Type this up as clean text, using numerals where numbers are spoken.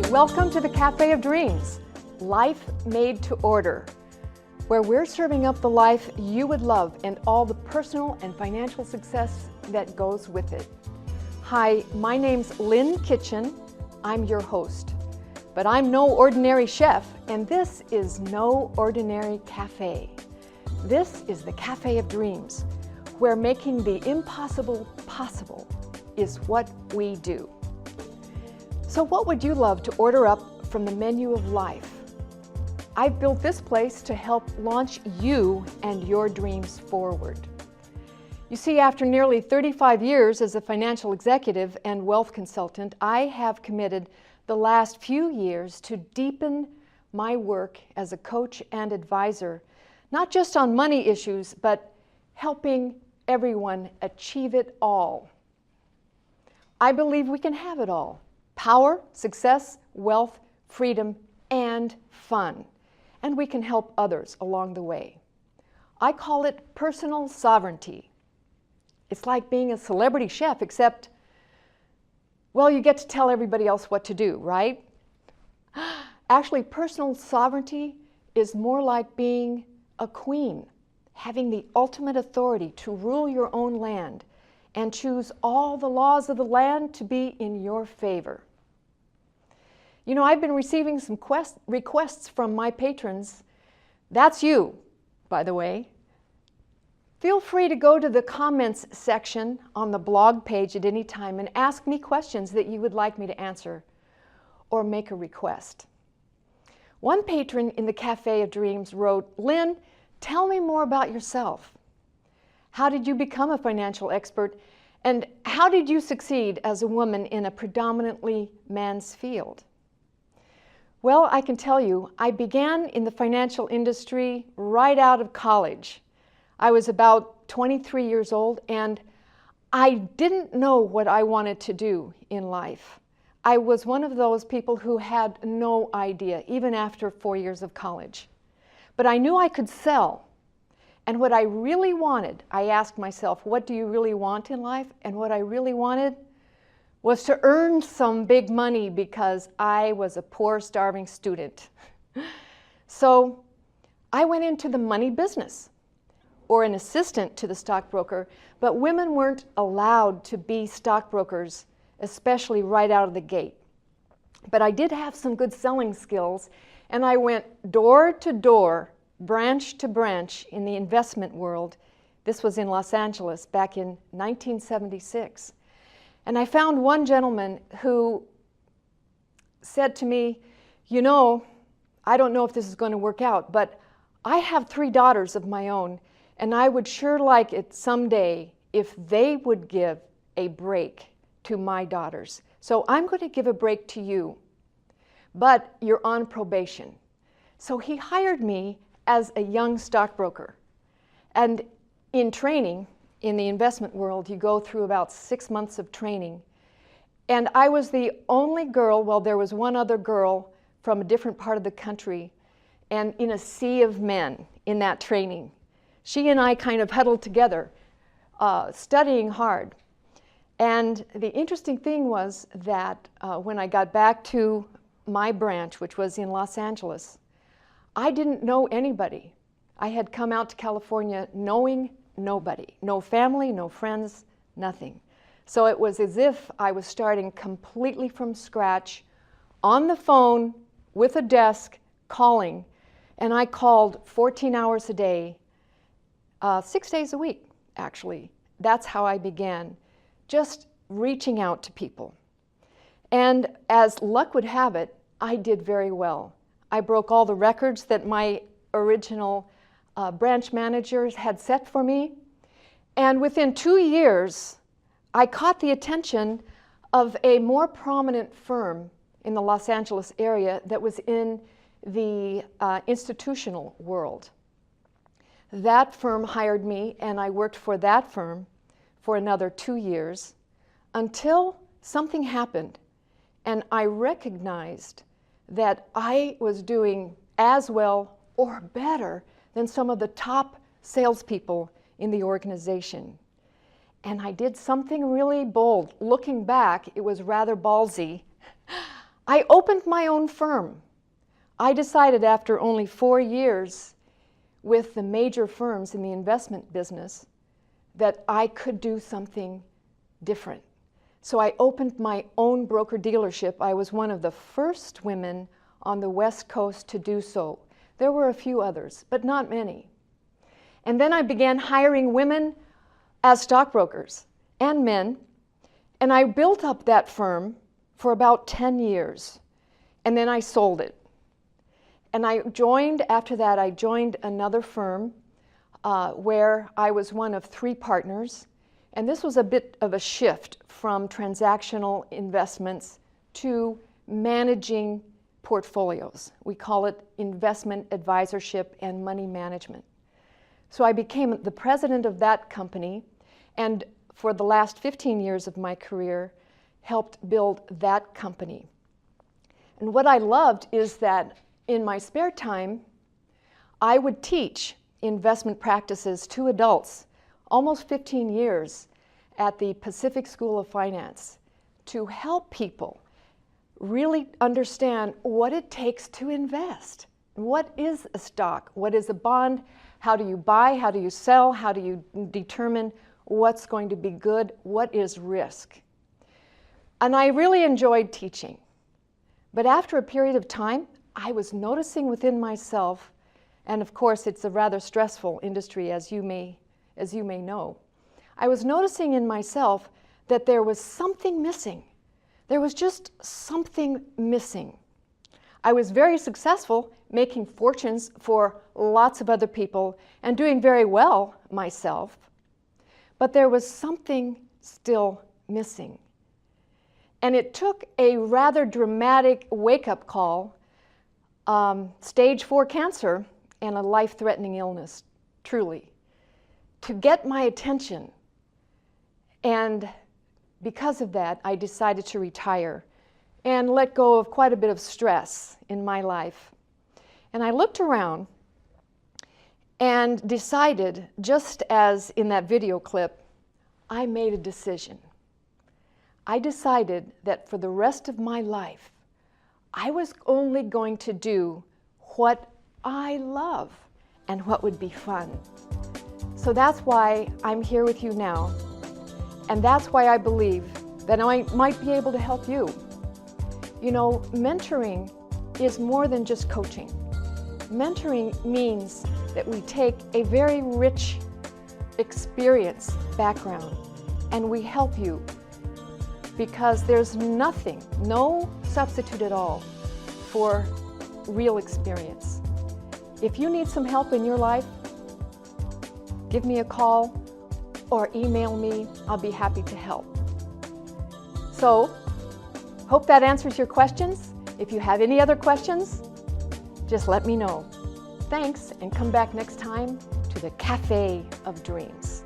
Welcome to the Cafe of Dreams, life made to order, where we're serving up the life you would love and all the personal and financial success that goes with it. Hi, my name's Lynn Kitchen. I'm your host. But I'm no ordinary chef, and this is no ordinary cafe. This is the Cafe of Dreams, where making the impossible possible is what we do. So what would you love to order up from the menu of life? I've built this place to help launch you and your dreams forward. You see, after nearly 35 years as a financial executive and wealth consultant, I have committed the last few years to deepen my work as a coach and advisor, not just on money issues, but helping everyone achieve it all. I believe we can have it all: power, success, wealth, freedom, and fun. And we can help others along the way. I call it personal sovereignty. It's like being a celebrity chef, except, well, you get to tell everybody else what to do, right? Actually, personal sovereignty is more like being a queen, having the ultimate authority to rule your own land and choose all the laws of the land to be in your favor. You know, I've been receiving some requests from my patrons. That's you, by the way. Feel free to go to the comments section on the blog page at any time and ask me questions that you would like me to answer or make a request. One patron in the Cafe of Dreams wrote, "Lynn, tell me more about yourself. How did you become a financial expert, and how did you succeed as a woman in a predominantly man's field?" Well, I can tell you, I began in the financial industry right out of college. I was about 23 years old, and I didn't know what I wanted to do in life. I was one of those people who had no idea, even after 4 years of college. But I knew I could sell. And what I really wanted, I asked myself, what do you really want in life? And what I really wanted was to earn some big money, because I was a poor, starving student. So I went into the money business, or an assistant to the stockbroker, but women weren't allowed to be stockbrokers, especially right out of the gate. But I did have some good selling skills, and I went door to door, branch to branch in the investment world. This was in Los Angeles back in 1976. And I found one gentleman who said to me, "You know, I don't know if this is going to work out, but I have 3 daughters of my own, and I would sure like it someday if they would give a break to my daughters. So I'm going to give a break to you, but you're on probation." So he hired me as a young stockbroker. And in training, in the investment world, you go through about 6 months of training. And I was the only girl, well, there was one other girl from a different part of the country, and in a sea of men in that training. She and I kind of huddled together, studying hard. And the interesting thing was that when I got back to my branch, which was in Los Angeles, I didn't know anybody. I had come out to California knowing nobody, no family, no friends, nothing. So it was as if I was starting completely from scratch, on the phone, with a desk, calling. And I called 14 hours a day, 6 days a week, actually. That's how I began, just reaching out to people. And as luck would have it, I did very well. I broke all the records that my original branch managers had set for me. And within 2 years, I caught the attention of a more prominent firm in the Los Angeles area that was in the institutional world. That firm hired me, and I worked for that firm for another 2 years until something happened, and I recognized that I was doing as well or better than some of the top salespeople in the organization. And I did something really bold. Looking back, it was rather ballsy. I opened my own firm. I decided after only 4 years with the major firms in the investment business that I could do something different. So I opened my own broker dealership. I was one of the first women on the West Coast to do so. There were a few others, but not many. And then I began hiring women as stockbrokers and men, and I built up that firm for about 10 years, and then I sold it. And after that, I joined another firm where I was one of 3 partners, and this was a bit of a shift from transactional investments to managing portfolios. We call it investment advisorship and money management. So I became the president of that company, and for the last 15 years of my career, helped build that company. And what I loved is that in my spare time, I would teach investment practices to adults, almost 15 years at the Pacific School of Finance, to help people really understand what it takes to invest. What is a stock? What is a bond? How do you buy? How do you sell? How do you determine what's going to be good? What is risk? And I really enjoyed teaching. But after a period of time, I was noticing within myself, and of course it's a rather stressful industry as you may know, I was noticing in myself that there was something missing. There was just something missing. I was very successful making fortunes for lots of other people and doing very well myself, but there was something still missing. And it took a rather dramatic wake-up call, stage 4 cancer and a life-threatening illness, truly, to get my attention. And because of that, I decided to retire and let go of quite a bit of stress in my life. And I looked around and decided, just as in that video clip, I made a decision. I decided that for the rest of my life, I was only going to do what I love and what would be fun. So that's why I'm here with you now. And that's why I believe that I might be able to help you. You know, mentoring is more than just coaching. Mentoring means that we take a very rich experience background and we help you, because there's nothing, no substitute at all for real experience. If you need some help in your life, give me a call or email me. I'll be happy to help. So, hope that answers your questions. If you have any other questions, just let me know. Thanks, and come back next time to the Cafe of Dreams.